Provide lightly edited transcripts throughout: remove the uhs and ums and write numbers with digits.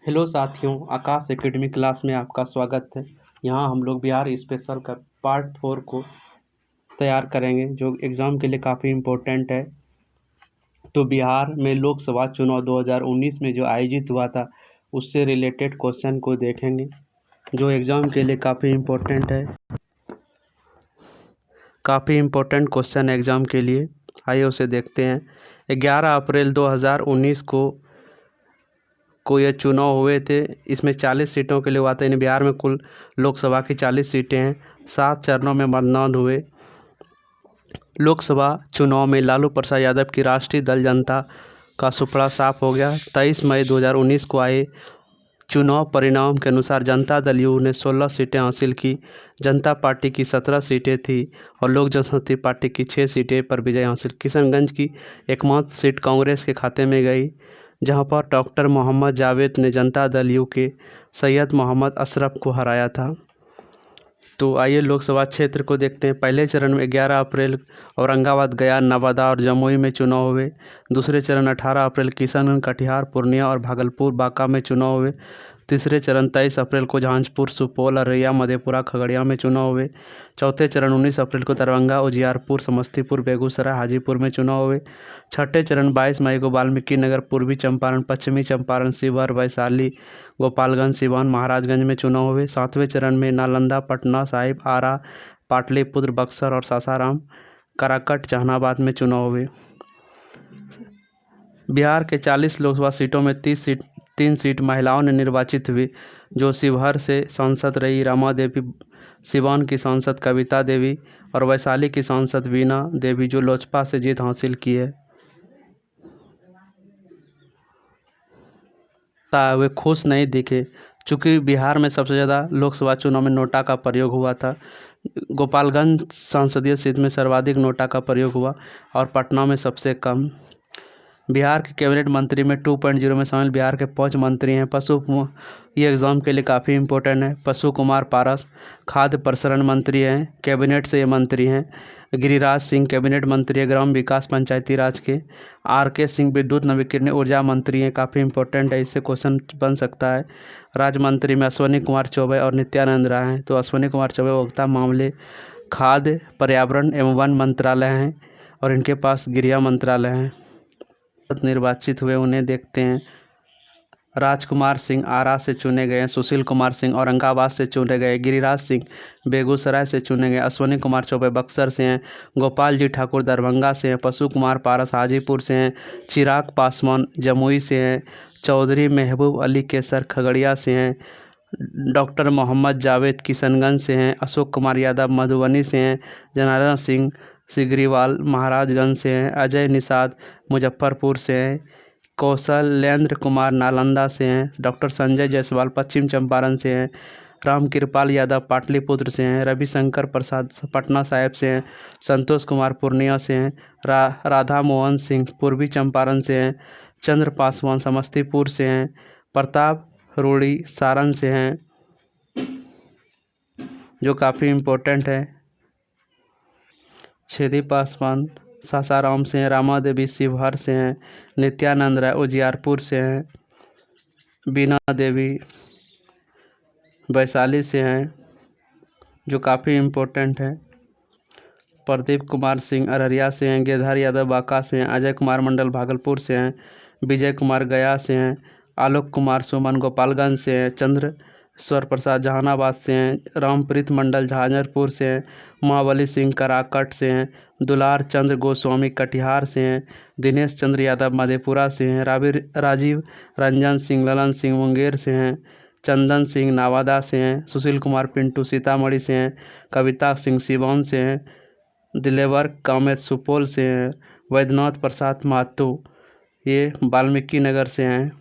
Hello साथियों, आकाश academy class में आपका स्वागत है। यहाँ हम लोग बिहार स्पेशल का पार्ट 4 को तैयार करेंगे, जो एग्ज़ाम के लिए काफ़ी इम्पोर्टेंट है। तो बिहार में लोकसभा चुनाव 2019 में जो आयोजित हुआ था, उससे रिलेटेड क्वेश्चन को देखेंगे, जो एग्ज़ाम के लिए काफ़ी इम्पोर्टेंट है। काफ़ी इम्पोर्टेंट क्वेश्चन एग्ज़ाम के लिए, आइए उसे देखते हैं। 11 अप्रैल 2019 को ये चुनाव हुए थे। इसमें 40 सीटों के लिए हुआ था। इन बिहार में कुल लोकसभा की 40 सीटें हैं। 7 चरणों में मतदान हुए। लोकसभा चुनाव में लालू प्रसाद यादव की राष्ट्रीय दल जनता का सुपड़ा साफ हो गया। 23 मई 2019 को आए चुनाव परिणाम के अनुसार जनता दल यू ने 16 सीटें हासिल की। जनता पार्टी की 17 सीटें थी और लोक जनशक्ति पार्टी की 6 सीटें पर विजय हासिल। किशनगंज की एकमात्र सीट कांग्रेस के खाते में गई, जहां पर डॉक्टर मोहम्मद जावेद ने जनता दल यू के सैयद मोहम्मद अशरफ को हराया था। तो आइए लोकसभा क्षेत्र को देखते हैं। पहले चरण में 11 अप्रैल औरंगाबाद, गया, नवादा और जमुई में चुनाव हुए। दूसरे चरण 18 अप्रैल किशनगंज, कटिहार, पूर्णिया और भागलपुर, बांका में चुनाव हुए। तीसरे चरण 23 अप्रैल को जहांजपुर, सुपौल, अररिया, मधेपुरा, खगड़िया में चुनाव हुए। चौथे चरण 19 अप्रैल को दरभंगा, उजियारपुर, समस्तीपुर, बेगूसराय, हाजीपुर में चुनाव हुए। छठे चरण 22 मई को वाल्मीकि नगर, पूर्वी चंपारण, पश्चिमी चंपारण, शिवहर, वैशाली, गोपालगंज, सिवान, महाराजगंज में चुनाव हुए। सातवें चरण में नालंदा, पटना साहिब, आरा, पाटलिपुत्र, बक्सर और सासाराम, काराकट, जहानाबाद में चुनाव हुए। बिहार के 40 लोकसभा सीटों में 3 सीट महिलाओं ने निर्वाचित हुई, जो शिवहर से सांसद रही रमा देवी, सिवान की सांसद कविता देवी और वैशाली की सांसद वीना देवी, जो लोजपा से जीत हासिल की है। वे खुश नहीं दिखे, चूँकि बिहार में सबसे ज़्यादा लोकसभा चुनाव में नोटा का प्रयोग हुआ था। गोपालगंज संसदीय सीट में सर्वाधिक नोटा का प्रयोग हुआ और पटना में सबसे कम। बिहार के कैबिनेट मंत्री में 2.0 में शामिल बिहार के 5 मंत्री हैं। ये एग्ज़ाम के लिए काफ़ी इम्पोर्टेंट है। पशु कुमार पारस खाद्य प्रसरण मंत्री हैं, कैबिनेट से ये मंत्री हैं। गिरिराज सिंह कैबिनेट मंत्री है, ग्राम विकास पंचायती राज के। RK सिंह विद्युत नवीकरणीय ऊर्जा मंत्री हैं, काफ़ी इम्पोर्टेंट है, इससे क्वेश्चन बन सकता है। राज्य मंत्री में अश्विनी कुमार चौबे और नित्यानंद राय हैं। तो अश्विनी कुमार चौबे उपभोक्ता मामले, खाद्य, पर्यावरण एवं वन मंत्रालय हैं और इनके पास गृह मंत्रालय हैं। निर्वाचित हुए उन्हें देखते हैं। राजकुमार सिंह आरा से चुने गए, सुशील कुमार सिंह औरंगाबाद से चुने गए, गिरिराज सिंह बेगूसराय से चुने गए, अश्विनी कुमार चौबे बक्सर से हैं, गोपाल जी ठाकुर दरभंगा से हैं, पशु कुमार पारस हाजीपुर से हैं, चिराग पासवान जमुई से हैं, चौधरी महबूब अली केसर खगड़िया से हैं, डॉक्टर मोहम्मद जावेद किशनगंज से हैं, अशोक कुमार यादव मधुबनी से हैं, जनार्दन सिंह सिगरीवाल महाराजगंज से हैं, अजय निषाद मुजफ्फरपुर से हैं, कौशलेंद्र कुमार नालंदा से हैं, डॉक्टर संजय जायसवाल पश्चिम चंपारण से हैं, रामकृपाल यादव पाटलिपुत्र से हैं, रविशंकर प्रसाद पटना साहिब से हैं, संतोष कुमार पूर्णिया से हैं, राधा मोहन सिंह पूर्वी चंपारण से हैं, चंद्र पासवान समस्तीपुर से हैं, प्रताप रूड़ी सारण से हैं, जो काफ़ी इम्पोर्टेंट है। छेदी पासवान सासाराम से हैं, रामा देवी शिवहर से हैं, नित्यानंद राय उजियारपुर से हैं, बीना देवी वैशाली से हैं, जो काफ़ी इम्पोर्टेंट है। प्रदीप कुमार सिंह अररिया से हैं, गिरधर यादव बांका से हैं, अजय कुमार मंडल भागलपुर से हैं, विजय कुमार गया से हैं, आलोक कुमार सुमन गोपालगंज से हैं, चंद्रेश्वर प्रसाद जहानाबाद से हैं, रामप्रीत मंडल झांझरपुर से हैं, महाबली सिंह कराकट से हैं, दुलार चंद्र गोस्वामी कटिहार से हैं, दिनेश चंद्र यादव मधेपुरा से हैं, राजीव रंजन सिंह ललन सिंह मुंगेर से हैं, चंदन सिंह नवादा से हैं, सुशील कुमार पिंटू सीतामढ़ी से हैं, कविता सिंह सिवान से हैं, दिलेवर कामेत सुपौल से हैं, वैद्यनाथ प्रसाद महतो ये वाल्मीकि नगर से हैं।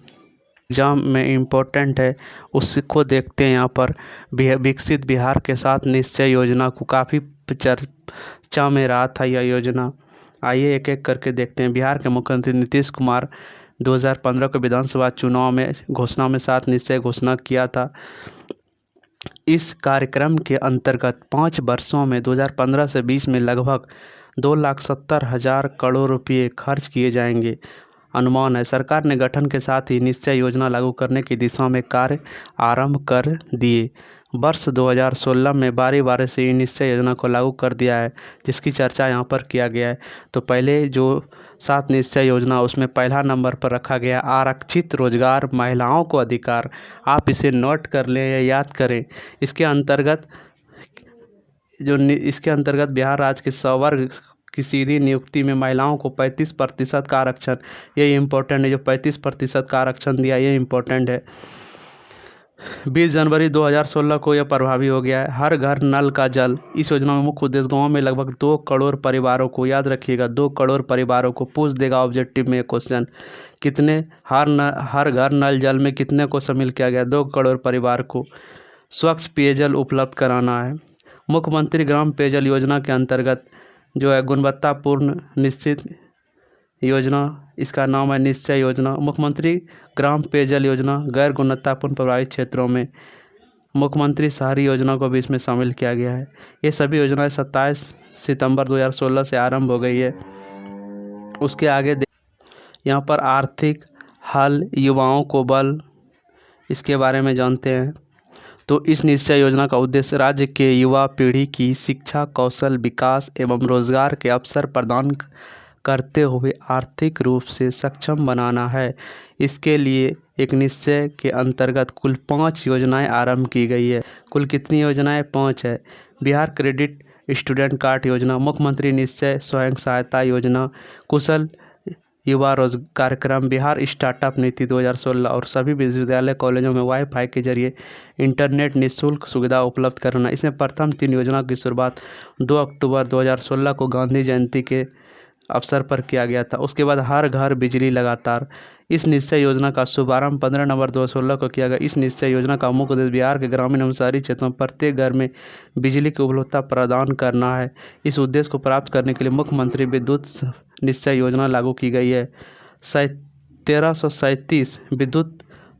एग्जाम में इम्पोर्टेंट है, उसको देखते हैं। यहाँ पर विकसित बिहार के साथ निश्चय योजना को काफ़ी चर्चा में रहा था यह योजना। आइए एक एक करके देखते हैं। बिहार के मुख्यमंत्री नीतीश कुमार 2015 के विधानसभा चुनाव में घोषणा में 7 निश्चय घोषणा किया था। इस कार्यक्रम के अंतर्गत 5 वर्षों में 2015 से 20 में लगभग 2,70,000 करोड़ रुपये खर्च किए जाएंगे। अनुमान है। सरकार ने गठन के साथ ही निश्चय योजना लागू करने की दिशा में कार्य आरंभ कर दिए। वर्ष 2016 में बारी बारी से निश्चय योजना को लागू कर दिया है, जिसकी चर्चा यहाँ पर किया गया है। तो पहले जो 7 निश्चय योजना, उसमें पहला नंबर पर रखा गया आरक्षित रोजगार, महिलाओं को अधिकार। आप इसे नोट कर लें या याद करें। इसके अंतर्गत बिहार राज्य के संवर्ग की सीधी नियुक्ति में महिलाओं को 35% का आरक्षण, ये इम्पोर्टेंट है। जो 35% का आरक्षण दिया, ये इम्पोर्टेंट है। 20 जनवरी 2016 को यह प्रभावी हो गया है। हर घर नल का जल, इस योजना में मुख्य उद्देश्य गाँव में लगभग 2 करोड़ परिवारों को, याद रखिएगा 2 करोड़ परिवारों को, पूछ देगा ऑब्जेक्टिव में क्वेश्चन, कितने हर घर नल जल में कितने को शामिल किया गया? 2 करोड़ परिवार को स्वच्छ पेयजल उपलब्ध कराना है। मुख्यमंत्री ग्राम पेयजल योजना के अंतर्गत जो है गुणवत्तापूर्ण निश्चित योजना, इसका नाम है निश्चय योजना। मुख्यमंत्री ग्राम पेयजल योजना गैर गुणवत्तापूर्ण प्रभावित क्षेत्रों में मुख्यमंत्री शहरी योजना को भी इसमें शामिल किया गया है। ये सभी योजनाएं 27 सितंबर 2016 से आरंभ हो गई है। उसके आगे यहाँ पर आर्थिक हल, युवाओं को बल, इसके बारे में जानते हैं। तो इस निश्चय योजना का उद्देश्य राज्य के युवा पीढ़ी की शिक्षा, कौशल विकास एवं रोजगार के अवसर प्रदान करते हुए आर्थिक रूप से सक्षम बनाना है। इसके लिए एक निश्चय के अंतर्गत कुल 5 योजनाएं आरंभ की गई है। कुल कितनी योजनाएं? 5 है। बिहार क्रेडिट स्टूडेंट कार्ड योजना, मुख्यमंत्री निश्चय स्वयं सहायता योजना, कुशल युवा रोजगार कार्यक्रम, बिहार स्टार्टअप नीति 2016 और सभी विश्वविद्यालय कॉलेजों में वाईफाई के जरिए इंटरनेट निःशुल्क सुविधा उपलब्ध कराना। इसमें प्रथम 3 योजना की शुरुआत 2 अक्टूबर 2016 को गांधी जयंती के अवसर पर किया गया था। उसके बाद हर घर बिजली लगातार, इस निश्चय योजना का शुभारंभ 15 नवंबर 2016 को किया गया। इस निश्चय योजना का मुख्य उद्देश्य बिहार के ग्रामीण एवं शहरी क्षेत्रों में प्रत्येक घर में बिजली की उपलब्धता प्रदान करना है। इस उद्देश्य को प्राप्त करने के लिए मुख्यमंत्री विद्युत निश्चय योजना लागू की गई है। 1337 विद्युत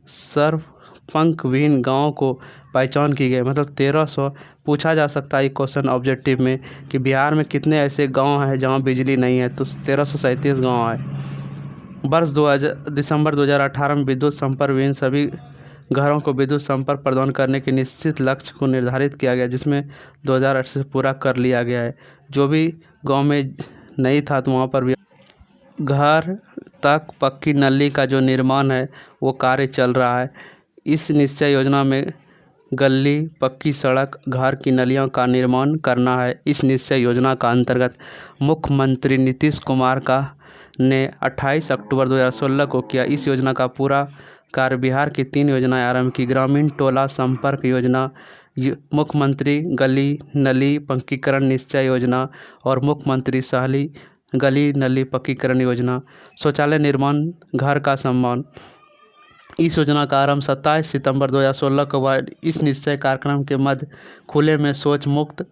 सर्वपंखविहीन गाँव को पहचान की गई, मतलब 1300। पूछा जा सकता है क्वेश्चन ऑब्जेक्टिव में कि बिहार में कितने ऐसे गांव हैं जहां बिजली नहीं है, तो 1337 गांव है। दिसंबर 2018 में विद्युत संपर्क विहीन सभी घरों को विद्युत संपर्क प्रदान करने के निश्चित लक्ष्य को निर्धारित किया गया, जिसमें 2008 से पूरा कर लिया गया है। जो भी गाँव में नहीं था तो वहाँ पर भी घर तक पक्की नली का जो निर्माण है वो कार्य चल रहा है। इस निश्चय योजना में गली, पक्की सड़क, घर की नलियों का निर्माण करना है। इस निश्चय योजना का अंतर्गत मुख्यमंत्री नीतीश कुमार ने 28 अक्टूबर 2016 को किया। इस योजना का पूरा कार्य बिहार की 3 योजनाएं आरंभ की: ग्रामीण टोला संपर्क योजना, मुख्यमंत्री गली नली पक्कीकरण निश्चय योजना और मुख्यमंत्री शहरी गली नली पक्कीकरण योजना। शौचालय निर्माण, घर का सम्मान। इस योजना का आरंभ 27 सितंबर 2016 को हुआ। इस निश्चय कार्यक्रम के मध्य खुले में शौच मुक्त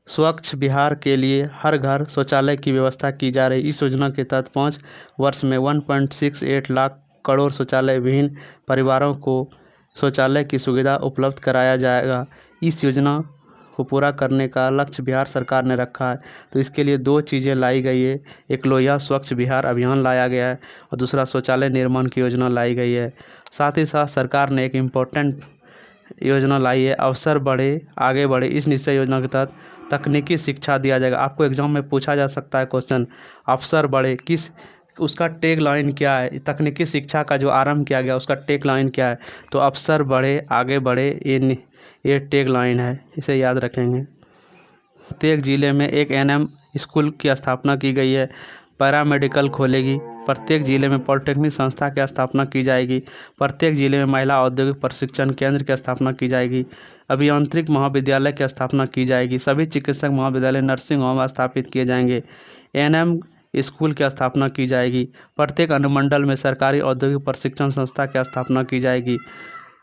स्वच्छ बिहार के लिए हर घर शौचालय की व्यवस्था की जा रही। इस योजना के तहत 5 वर्ष में 1.68 लाख करोड़ शौचालय विहीन परिवारों को शौचालय की सुविधा उपलब्ध कराया जाएगा। इस योजना को पूरा करने का लक्ष्य बिहार सरकार ने रखा है। तो इसके लिए 2 चीज़ें लाई गई है, एक लोहिया स्वच्छ बिहार अभियान लाया गया है और दूसरा शौचालय निर्माण की योजना लाई गई है। साथ ही साथ सरकार ने एक इम्पोर्टेंट योजना लाई है, अवसर बढ़े आगे बढ़े। इस निश्चय योजना के तहत तकनीकी शिक्षा दिया जाएगा। आपको एग्जाम में पूछा जा सकता है क्वेश्चन, अवसर बढ़े उसका टैग लाइन क्या है? तकनीकी शिक्षा का जो आरंभ किया गया उसका टैग लाइन क्या है? तो अवसर बढ़े आगे बढ़े, ये टैग लाइन है, इसे याद रखेंगे। प्रत्येक ज़िले में एक एनएम स्कूल की स्थापना की गई है। पैरामेडिकल खोलेगी। प्रत्येक ज़िले में पॉलिटेक्निक संस्था की स्थापना की जाएगी। प्रत्येक ज़िले में महिला औद्योगिक प्रशिक्षण केंद्र की स्थापना की जाएगी। अभियांत्रिक महाविद्यालय की स्थापना की जाएगी। सभी चिकित्सक महाविद्यालय, नर्सिंग होम स्थापित किए जाएंगे। एनएम स्कूल की स्थापना की जाएगी। प्रत्येक अनुमंडल में सरकारी औद्योगिक प्रशिक्षण संस्था की स्थापना की जाएगी।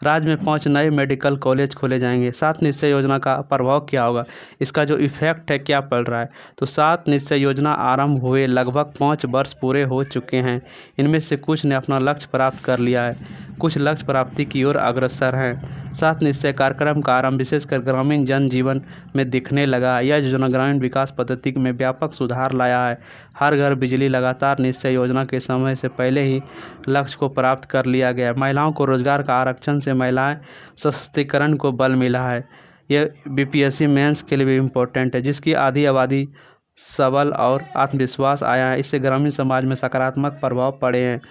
राज्य में 5 नए मेडिकल कॉलेज खोले जाएंगे। 7 निश्चय योजना का प्रभाव क्या होगा, इसका जो इफेक्ट है क्या पड़ रहा है। तो 7 निश्चय योजना आरंभ हुए लगभग 5 वर्ष पूरे हो चुके हैं। इनमें से कुछ ने अपना लक्ष्य प्राप्त कर लिया है, कुछ लक्ष्य प्राप्ति की ओर अग्रसर हैं। 7 निश्चय कार्यक्रम का आरंभ विशेषकर ग्रामीण जनजीवन में दिखने लगा। यह योजना ग्रामीण विकास पद्धति में व्यापक सुधार लाया है। हर घर बिजली लगातार निश्चय योजना के समय से पहले ही लक्ष्य को प्राप्त कर लिया गया। महिलाओं को रोजगार का आरक्षण से महिलाएं सशक्तिकरण को बल मिला है। यह बीपीएससी मेंस के लिए भी इम्पोर्टेंट है, जिसकी आधी आबादी सबल और आत्मविश्वास आया है। इससे ग्रामीण समाज में सकारात्मक प्रभाव पड़े हैं।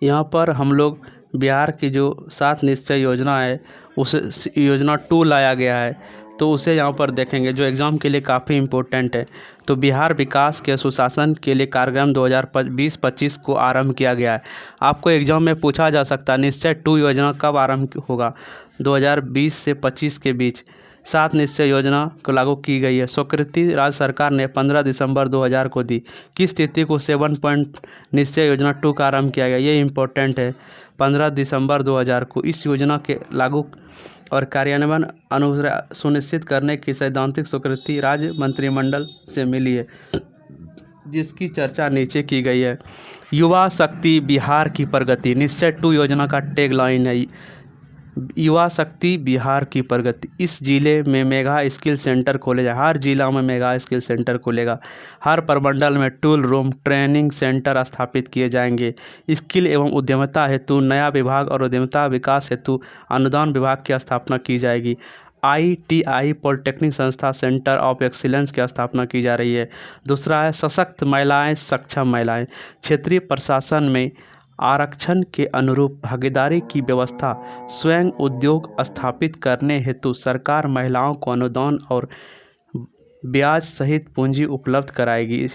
यहाँ पर हम लोग बिहार की जो 7 निश्चय योजना है उस योजना 2 लाया गया है, तो उसे यहाँ पर देखेंगे जो एग्ज़ाम के लिए काफ़ी इम्पोर्टेंट है। तो बिहार विकास के सुशासन के लिए कार्यक्रम 2020-25 को आरंभ किया गया है। आपको एग्ज़ाम में पूछा जा सकता है निश्चय 2 योजना कब आरंभ होगा, 2020 से 25 के बीच 7 निश्चय योजना को लागू की गई है। स्वीकृति राज्य सरकार ने 15 दिसंबर 2000 को दी। किस तिथि को 7 पॉइंट निश्चय योजना 2 का आरंभ किया गया, ये इम्पोर्टेंट है। 15 दिसंबर 2000 को इस योजना के लागू और कार्यान्वयन अनुसार सुनिश्चित करने की सैद्धांतिक स्वीकृति राज्य मंत्रिमंडल से मिली है, जिसकी चर्चा नीचे की गई है। युवा शक्ति बिहार की प्रगति निश्चय 2 योजना का टैगलाइन है, युवा शक्ति बिहार की प्रगति। इस जिले में मेगा स्किल सेंटर खोले जाए, हर जिला में मेगा स्किल सेंटर खोलेगा। हर प्रमंडल में टूल रूम ट्रेनिंग सेंटर स्थापित किए जाएंगे। स्किल एवं उद्यमिता हेतु नया विभाग और उद्यमिता विकास हेतु अनुदान विभाग की स्थापना की जाएगी। ITI पॉलिटेक्निक संस्था सेंटर ऑफ एक्सीलेंस की स्थापना की जा रही है। दूसरा है सशक्त महिलाएं सक्षम महिलाएं। क्षेत्रीय प्रशासन में आरक्षण के अनुरूप भागीदारी की व्यवस्था। स्वयं उद्योग स्थापित करने हेतु सरकार महिलाओं को अनुदान और ब्याज सहित पूंजी उपलब्ध कराएगी।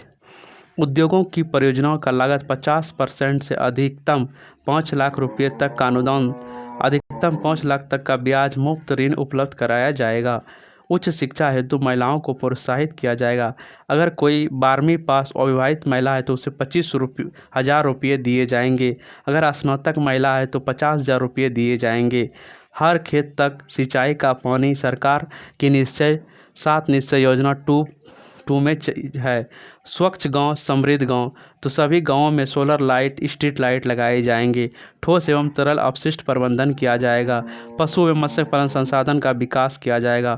उद्योगों की परियोजनाओं का लागत 50% से अधिकतम 5 लाख रुपये तक का अनुदान, अधिकतम 5 लाख तक का ब्याज मुक्त ऋण उपलब्ध कराया जाएगा। उच्च शिक्षा हेतु महिलाओं को प्रोत्साहित किया जाएगा। अगर कोई 12वीं पास अविवाहित महिला है तो उसे 25,000 रुपये दिए जाएंगे। अगर स्नातक महिला है तो 50,000 रुपये दिए जाएंगे। हर खेत तक सिंचाई का पानी सरकार की निश्चय 7 निश्चय योजना 2 में है। स्वच्छ गांव समृद्ध गांव, तो सभी गांवों में सोलर लाइट स्ट्रीट लाइट लगाए जाएंगे। ठोस एवं तरल अपशिष्ट प्रबंधन किया जाएगा। पशु एवं मत्स्य पालन संसाधन का विकास किया जाएगा।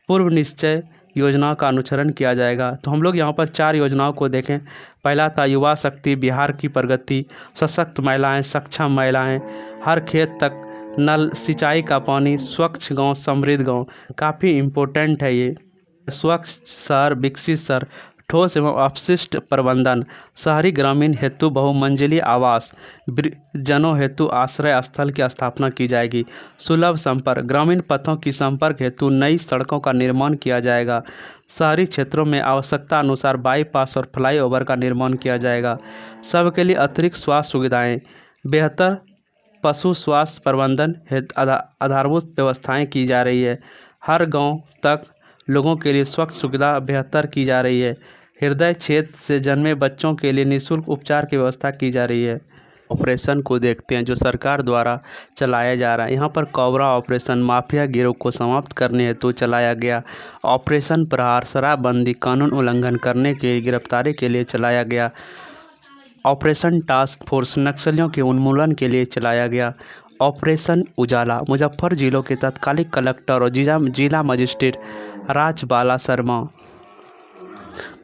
पूर्व निश्चय योजना का अनुसरण किया जाएगा। तो हम लोग यहाँ पर 4 योजनाओं को देखें। पहला था युवा शक्ति बिहार की प्रगति, सशक्त महिलाएं सक्षम महिलाएं, हर खेत तक नल सिंचाई का पानी, स्वच्छ गांव समृद्ध गांव, काफ़ी इम्पोर्टेंट है ये। स्वच्छ शहर विकसित शहर, ठोस एवं अपशिष्ट प्रबंधन, शहरी ग्रामीण हेतु बहुमंजिली आवास, जनों हेतु आश्रय स्थल की स्थापना की जाएगी। सुलभ संपर्क, ग्रामीण पथों की संपर्क हेतु नई सड़कों का निर्माण किया जाएगा। शहरी क्षेत्रों में आवश्यकता अनुसार बाईपास और फ्लाईओवर का निर्माण किया जाएगा। सबके लिए अतिरिक्त स्वास्थ्य सुविधाएं, बेहतर पशु स्वास्थ्य प्रबंधन हेतु आधारभूत व्यवस्थाएं की जा रही है। हर गाँव तक लोगों के लिए स्वास्थ्य सुविधा बेहतर की जा रही है। हृदय क्षेत्र से जन्मे बच्चों के लिए निःशुल्क उपचार की व्यवस्था की जा रही है। ऑपरेशन को देखते हैं जो सरकार द्वारा चलाया जा रहा है। यहाँ पर कोबरा ऑपरेशन माफिया गिरोह को समाप्त करने हेतु चलाया गया। ऑपरेशन प्रहार शराबबंदी कानून उल्लंघन करने के गिरफ्तारी के लिए चलाया गया। ऑपरेशन टास्क फोर्स नक्सलियों के उन्मूलन के लिए चलाया गया। ऑपरेशन उजाला मुजफ्फर जिलों के तत्कालिक कलेक्टर और जिला मजिस्ट्रेट राजबाला शर्मा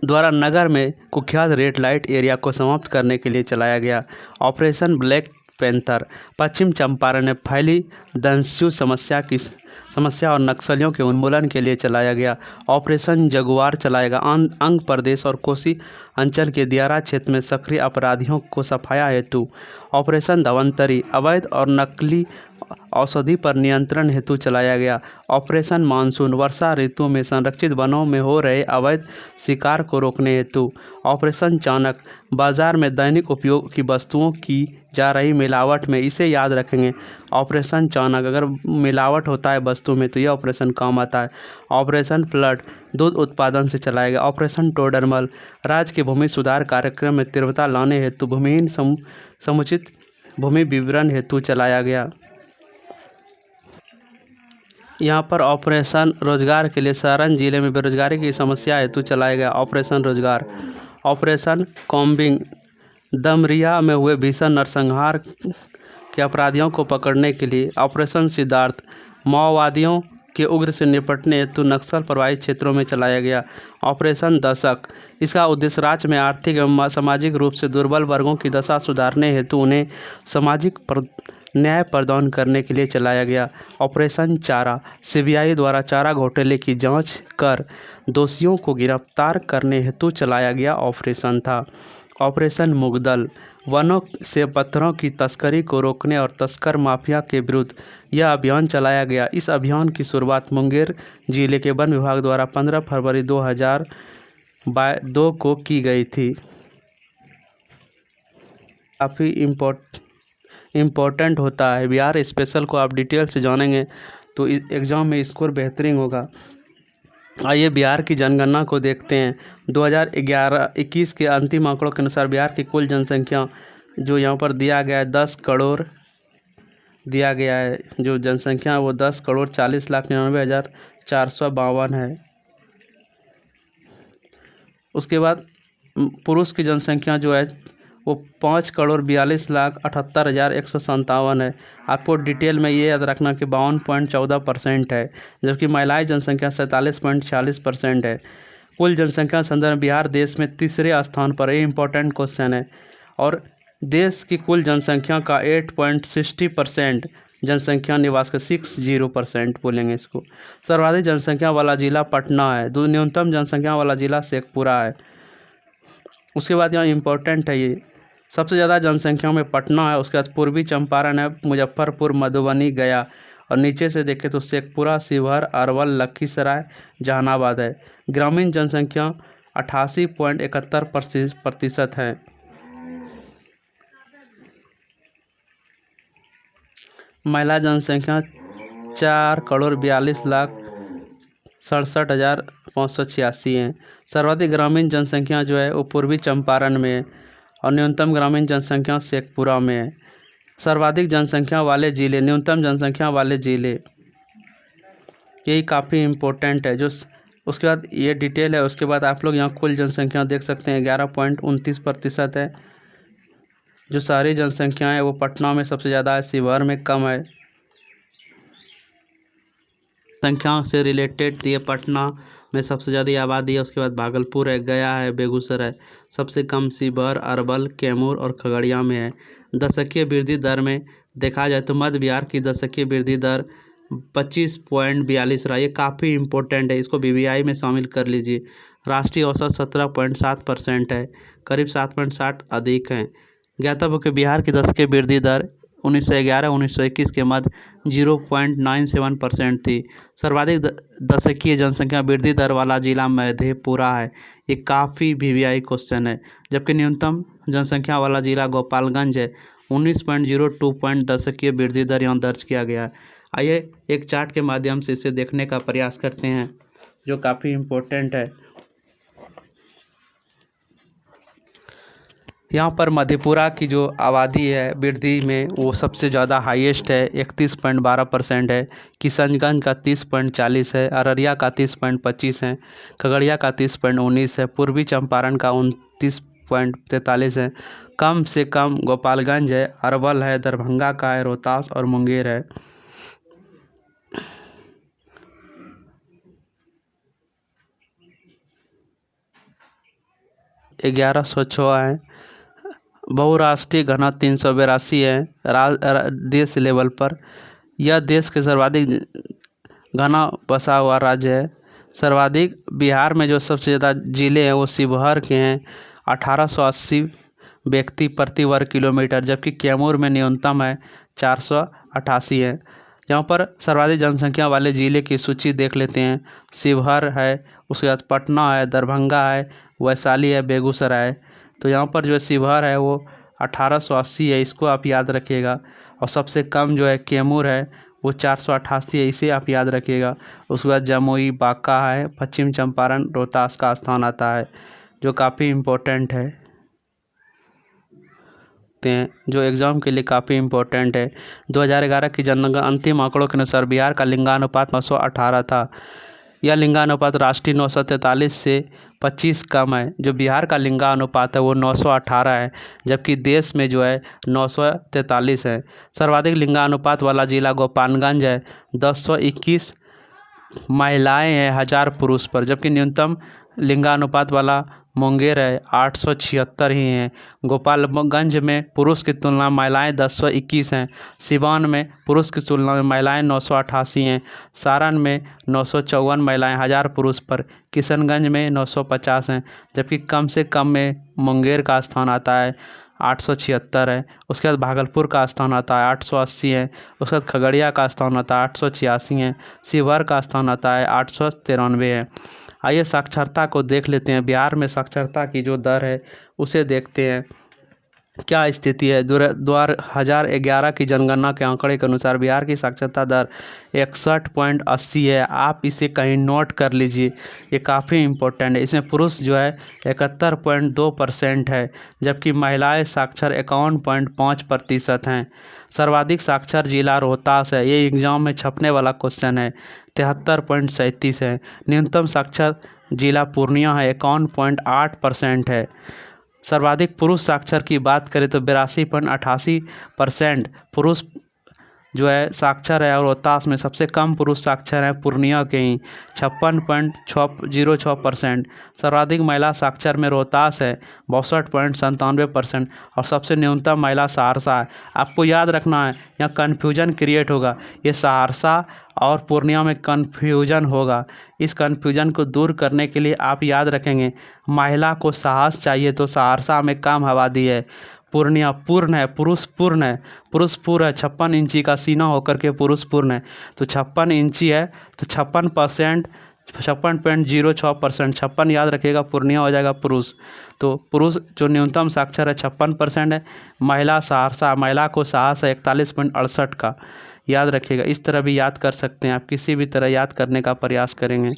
द्वारा नगर में कुख्यात रेड लाइट एरिया को समाप्त करने के लिए चलाया गया। ऑपरेशन ब्लैक पैंथर पश्चिम चंपारण में फैली दंस्यु समस्या और नक्सलियों के उन्मूलन के लिए चलाया गया। ऑपरेशन जगुआर चलाएगा। अंग प्रदेश और कोसी अंचल के दियारा क्षेत्र में सक्रिय अपराधियों को सफाया हेतु। ऑपरेशन धवंतरी अवैध और नकली औषधि पर नियंत्रण हेतु चलाया गया। ऑपरेशन मानसून वर्षा ऋतु में संरक्षित वनों में हो रहे अवैध शिकार को रोकने हेतु। ऑपरेशन चाणक बाजार में दैनिक उपयोग की वस्तुओं की जा रही मिलावट में, इसे याद रखेंगे। ऑपरेशन चाणक अगर मिलावट होता है वस्तु में तो यह ऑपरेशन काम आता है। ऑपरेशन फ्लड दूध उत्पादन से चलाया गया। ऑपरेशन टोडरमल राज्य के भूमि सुधार कार्यक्रम में तीव्रता लाने हेतु भूमिहीन समुचित भूमि विवरण हेतु चलाया गया। यहाँ पर ऑपरेशन रोजगार के लिए सारण जिले में बेरोजगारी की समस्या हेतु चलाया गया ऑपरेशन रोजगार। ऑपरेशन कॉम्बिंग दमरिया में हुए भीषण नरसंहार के अपराधियों को पकड़ने के लिए। ऑपरेशन सिद्धार्थ माओवादियों के उग्र से निपटने हेतु नक्सल प्रभावित क्षेत्रों में चलाया गया। ऑपरेशन दशक इसका उद्देश्य राज्य में आर्थिक एवं सामाजिक रूप से दुर्बल वर्गों की दशा सुधारने हेतु उन्हें सामाजिक न्याय प्रदान करने के लिए चलाया गया। ऑपरेशन चारा सीबीआई द्वारा चारा घोटाले की जांच कर दोषियों को गिरफ्तार करने हेतु चलाया गया ऑपरेशन था। ऑपरेशन मुगदल वनों से पत्थरों की तस्करी को रोकने और तस्कर माफिया के विरुद्ध यह अभियान चलाया गया। इस अभियान की शुरुआत मुंगेर जिले के वन विभाग द्वारा 15 फरवरी 2002 को की गई थी। काफ़ी इम्पोर्टेंट होता है। बिहार स्पेशल को आप डिटेल से जानेंगे तो एग्ज़ाम में स्कोर बेहतरीन होगा। आइए बिहार की जनगणना को देखते हैं। 2011-21 के अंतिम आंकड़ों के अनुसार बिहार की कुल जनसंख्या जो यहाँ पर दिया गया है 10 करोड़ दिया गया है। जो जनसंख्या है वो 10,99,452 है। उसके बाद पुरुष की जनसंख्या जो है वो 5,42,78,157 है। आपको डिटेल में ये याद रखना कि 52.14% है, जबकि महिलाएं जनसंख्या 47.46% है। कुल जनसंख्या संदर्भ में बिहार देश में तीसरे स्थान पर है। इम्पोर्टेंट क्वेश्चन है। और देश की कुल जनसंख्या का 8.60% जनसंख्या निवास का 60% बोलेंगे इसको। सर्वाधिक जनसंख्या वाला जिला पटना है। न्यूनतम जनसंख्या वाला जिला शेखपुरा है। उसके बाद यहाँ इम्पोर्टेंट है, ये सबसे ज़्यादा जनसंख्या में पटना है। उसके बाद पूर्वी चंपारण है, मुजफ्फरपुर, मधुबनी, गया। और नीचे से देखें तो शेखपुरा, शिवहर, अरवल, लखीसराय, जहानाबाद है। ग्रामीण जनसंख्या 88.71% है। महिला जनसंख्या 4,42,67,586 है। सर्वाधिक ग्रामीण जनसंख्या जो है वो पूर्वी चंपारण में है और न्यूनतम ग्रामीण जनसंख्या शेखपुरा में है। सर्वाधिक जनसंख्या वाले जिले, न्यूनतम जनसंख्या वाले जिले, यही काफ़ी इम्पोर्टेंट है। जो उसके बाद ये डिटेल है। उसके बाद आप लोग यहाँ कुल जनसंख्या देख सकते हैं 11.29% है। जो सारी जनसंख्या है वो पटना में सबसे ज़्यादा है, शिवहर में कम है। संख्या से रिलेटेड ये पटना में सबसे ज़्यादा आबादी है। उसके बाद भागलपुर है, गया है, बेगूसराय। सबसे कम शिवहर, अरवल, कैमूर और खगड़िया में है। दशकीय वृद्धि दर में देखा जाए तो मध्य बिहार की दशकीय वृद्धि दर 25.42 रहा। ये काफ़ी इम्पोर्टेंट है, इसको बीबीआई में शामिल कर लीजिए। राष्ट्रीय औसत 17.7% है, करीब 7.60 अधिक है। ज्ञातव्य कि बिहार की दशकीय वृद्धि दर 1911-1921 के मध्य 0.97% थी। सर्वाधिक दशकीय जनसंख्या वृद्धि दर वाला जिला मधेपुरा है। ये काफ़ी बीबीआई क्वेश्चन है। जबकि न्यूनतम जनसंख्या वाला जिला गोपालगंज है। 19.02 दशकीय वृद्धि दर यहाँ दर्ज किया गया है। आइए एक चार्ट के माध्यम से इसे देखने का प्रयास करते हैं जो काफ़ी इम्पोर्टेंट है। यहाँ पर मधेपुरा की जो आबादी है वृद्धि में वो सबसे ज़्यादा हाईएस्ट है, 31.12% है। किशनगंज का 30.40 है, अररिया का 30.25 है, खगड़िया का 30.19 है, पूर्वी चंपारण का 29.43 है। कम से कम गोपालगंज है, अरवल है, दरभंगा का है, रोहतास और मुंगेर है। 1106 है। बहुराष्ट्रीय घनत्व 382 है देश लेवल पर। यह देश के सर्वाधिक घना बसा हुआ राज्य है। सर्वाधिक बिहार में जो सबसे ज़्यादा ज़िले हैं वो शिवहर के हैं, 1880 व्यक्ति प्रति वर्ग किलोमीटर, जबकि कैमूर में न्यूनतम है 488 है। यहाँ पर सर्वाधिक जनसंख्या वाले ज़िले की सूची देख लेते हैं। शिवहर है, उसके बाद पटना है, दरभंगा है, वैशाली है, बेगूसराय है। तो यहाँ पर जो शिवहर है वो 1880 है, इसको आप याद रखिएगा। और सबसे कम जो है कैमूर है वो 488 है, इसे आप याद रखिएगा। उसके बाद जमुई, बांका है, पश्चिम चंपारण, रोहतास का स्थान आता है जो काफ़ी इम्पोर्टेंट है। देखते हैं जो एग्ज़ाम के लिए काफ़ी इम्पोर्टेंट है। 2011 की जनगणना अंतिम आंकड़ों के अनुसार बिहार का लिंगानुपात 918 था। यह लिंगानुपात राष्ट्रीय 943 से 25 कम है। जो बिहार का लिंगानुपात है वो 918 है, जबकि देश में जो है 943 है। सर्वाधिक लिंगानुपात वाला जिला गोपालगंज है, 1021 महिलाएं हैं 1000 पुरुष पर, जबकि न्यूनतम लिंगानुपात वाला मुंगेर है, 876 ही हैं। गोपालगंज में पुरुष की तुलना में महिलाएं 1021 हैं। सिवान में पुरुष की तुलना में महिलाएं 988 हैं। सारण में 954 महिलाएं 1000 पुरुष पर। किशनगंज में 950 हैं, जबकि कम से कम में मुंगेर का स्थान आता है, 876 है। उसके बाद भागलपुर का स्थान आता है, 880 है। उसके बाद खगड़िया का स्थान आता है, 886 है। शिवहर का स्थान आता है, 893 है। आइए साक्षरता को देख लेते हैं। बिहार में साक्षरता की जो दर है उसे देखते हैं, क्या स्थिति है। 2011 की जनगणना के आंकड़े के अनुसार बिहार की साक्षरता दर 61.80 है। आप इसे कहीं नोट कर लीजिए, ये काफ़ी इम्पोर्टेंट है। इसमें पुरुष जो है 71.2% है, जबकि महिलाएं साक्षर 51.5% हैं। सर्वाधिक साक्षर जिला रोहतास है, ये एग्जाम में छपने वाला क्वेश्चन है, 73.37 है। न्यूनतम साक्षर जिला पूर्णिया है, 51.8% है। सर्वाधिक पुरुष साक्षर की बात करें तो 82.88% पुरुष जो है साक्षर है, और रोहतास में सबसे कम पुरुष साक्षर हैं पूर्णिया के ही, 56.06%। सर्वाधिक महिला साक्षर में रोहतास है, 62.97%, और सबसे न्यूनतम महिला सहरसा है। आपको याद रखना है, यहाँ कन्फ्यूजन क्रिएट होगा, ये सहरसा और पूर्णिया में कन्फ्यूजन होगा। इस कन्फ्यूजन को दूर करने के लिए आप याद रखेंगे, महिला को साहस चाहिए तो सहरसा में कम आबादी है। पूर्णिया पूर्ण है, पुरुष पूर्ण है, पुरुष पूर्ण है, 56 इंची का सीना होकर के पुरुष पूर्ण है, तो 56 इंची है तो 56%, 56.06%, 56 याद रखिएगा, पूर्णिया हो जाएगा पुरुष। तो पुरुष जो न्यूनतम साक्षर है 56% है। महिला सहरसा, महिला को साहस है 41.68 का, याद रखिएगा। इस तरह भी याद कर सकते हैं आप, किसी भी तरह याद करने का प्रयास करेंगे।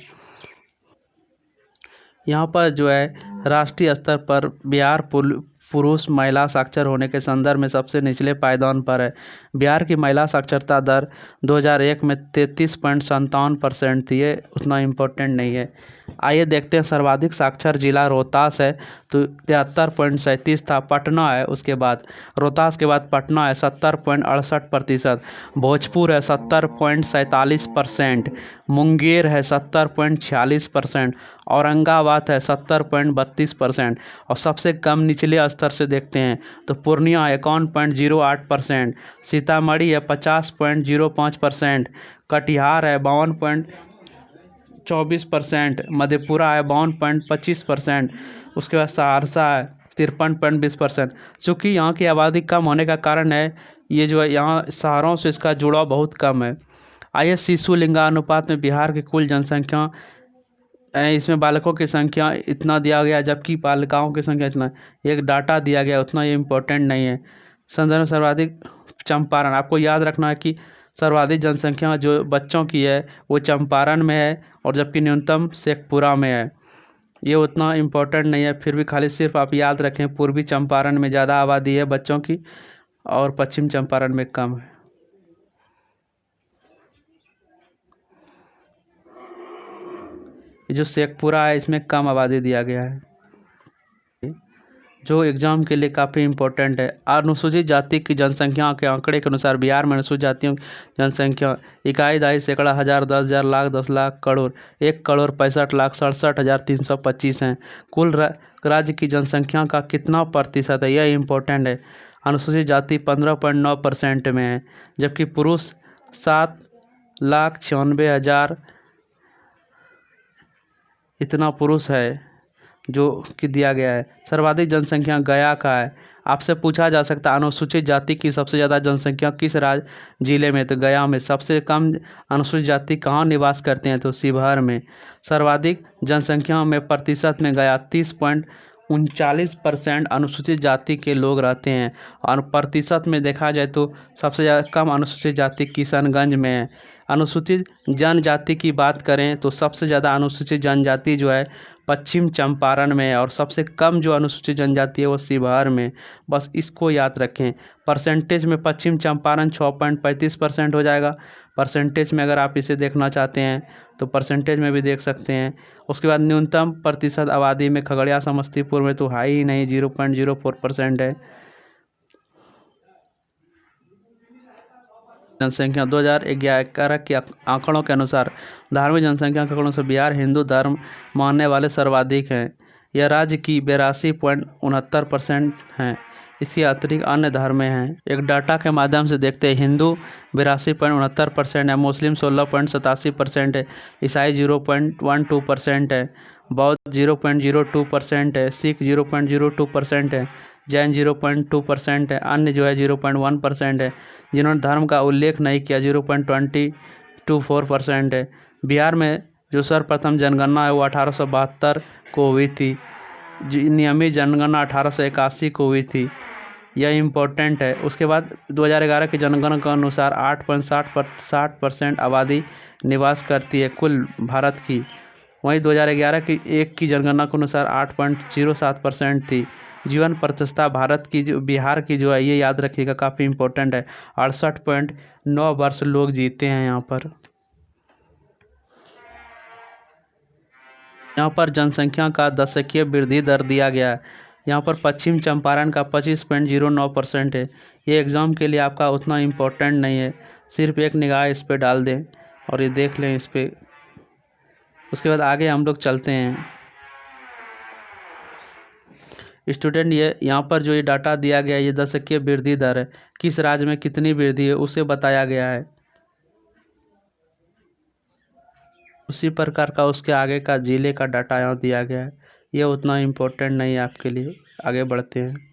यहाँ पर जो है राष्ट्रीय स्तर पर बिहार पुरुष महिला साक्षर होने के संदर्भ में सबसे निचले पायदान पर है। बिहार की महिला साक्षरता दर 2001 में 33.57% थी, ये उतना इम्पोर्टेंट नहीं है। आइए देखते हैं, सर्वाधिक साक्षर जिला रोहतास है तो 73.37 था। पटना है, उसके बाद रोहतास के बाद पटना है 70.68%। भोजपुर है 70.47%। मुंगेर है 70.46%। औरंगाबाद है 70.32%। और सबसे कम निचले स्तर से देखते हैं तो पूर्णिया है 51.08%। सीतामढ़ी है 50.05%। कटिहार है 52.24%। मधेपुरा है 52.25%। उसके बाद सहरसा है 53.20%। चूँकि यहाँ की आबादी कम होने का कारण है, ये जो है यहाँ शहरों से इसका जुड़ाव बहुत कम है। आइए शिशु लिंगानुपात में बिहार की कुल जनसंख्या, इसमें बालकों की संख्या इतना दिया गया जबकि बालिकाओं की संख्या इतना, एक डाटा दिया गया, उतना ये इम्पोर्टेंट नहीं है। संदर्भ सर्वाधिक चंपारण, आपको याद रखना है कि सर्वाधिक जनसंख्या जो बच्चों की है वो चंपारण में है, और जबकि न्यूनतम शेखपुरा में है। ये उतना इम्पोर्टेंट नहीं है, फिर भी खाली सिर्फ आप याद रखें, पूर्वी चंपारण में ज़्यादा आबादी है बच्चों की और पश्चिम चंपारण में कम है। जो शेखपुरा है इसमें कम आबादी दिया गया है, जो एग्ज़ाम के लिए काफ़ी इम्पोर्टेंट है। अनुसूचित जाति की जनसंख्या के आंकड़े के अनुसार बिहार में अनुसूचित जातियों की जनसंख्या इकाई दहाई सैकड़ा हज़ार 10,000 लाख 10 लाख करोड़ 1,65,67,325 हैं। कुल राज्य की जनसंख्या का कितना प्रतिशत है, यह इम्पोर्टेंट है। अनुसूचित जाति 15.9% में है, जबकि पुरुष 7,96,000 इतना पुरुष है जो कि दिया गया है। सर्वाधिक जनसंख्या गया का है। आपसे पूछा जा सकता है अनुसूचित जाति की सबसे ज़्यादा जनसंख्या किस जिले में, तो गया में। सबसे कम अनुसूचित जाति कहाँ निवास करते हैं, तो शिवहर में। सर्वाधिक जनसंख्या में प्रतिशत में गया 30.39% अनुसूचित जाति के लोग रहते हैं, और प्रतिशत में देखा जाए तो सबसे ज़्यादा कम अनुसूचित जाति किशनगंज में है, अनुसूचित जनजाति की बात करें तो सबसे ज़्यादा अनुसूचित जनजाति जो है पश्चिम चंपारण में है और सबसे कम जो अनुसूचित जनजाति है वो शिवहर में। बस इसको याद रखें। परसेंटेज में पश्चिम चंपारण 6.35% हो जाएगा। परसेंटेज में अगर आप इसे देखना चाहते हैं तो परसेंटेज में भी देख सकते हैं। उसके बाद न्यूनतम प्रतिशत आबादी में खगड़िया समस्तीपुर में तो हाई ही नहीं, 0.04% है। जनसंख्या 2011 के आंकड़ों के अनुसार धार्मिक जनसंख्या के आंकड़ों से बिहार हिंदू धर्म मानने वाले सर्वाधिक हैं। यह राज्य की 82.69% हैं। इसके अतिरिक्त अन्य धर्म हैं। एक डाटा के माध्यम से देखते हैं। हिंदू 82.69% है, मुस्लिम 16.87% है, ईसाई 0.12% है, बौद्ध 0.02% है, सिख 0.02% है, जैन 0.2% है, अन्य जो है 0.1% है। जिन्होंने धर्म का उल्लेख नहीं किया 0.24% है। बिहार में जो सर्वप्रथम जनगणना है वो 1872 को हुई थी। नियमित जनगणना 1881 को हुई थी। यह इम्पोर्टेंट है। उसके बाद 2011 की जनगणना के अनुसार 8.60% आबादी निवास करती है कुल भारत की। वहीं 2011 की जनगणना के अनुसार 8.07% थी। जीवन प्रतिष्ठा भारत की जो बिहार की जो है ये याद रखिएगा, काफ़ी इम्पोर्टेंट है। 68.9 वर्ष लोग जीते हैं यहाँ पर। यहाँ पर जनसंख्या का दशकीय वृद्धि दर दिया गया है। यहाँ पर पश्चिम चंपारण का 25.09% है। ये एग्ज़ाम के लिए आपका उतना इम्पोर्टेंट नहीं है, सिर्फ एक निगाह इस पर डाल दें और ये देख लें इस पर। उसके बाद आगे हम लोग चलते हैं। स्टूडेंट ये यहाँ पर जो ये डाटा दिया गया है ये दशकीय वृद्धि दर है, किस राज्य में कितनी वृद्धि है उसे बताया गया है। उसी प्रकार का उसके आगे का जिले का डाटा यहाँ दिया गया है। ये उतना इम्पोर्टेंट नहीं है आपके लिए। आगे बढ़ते हैं।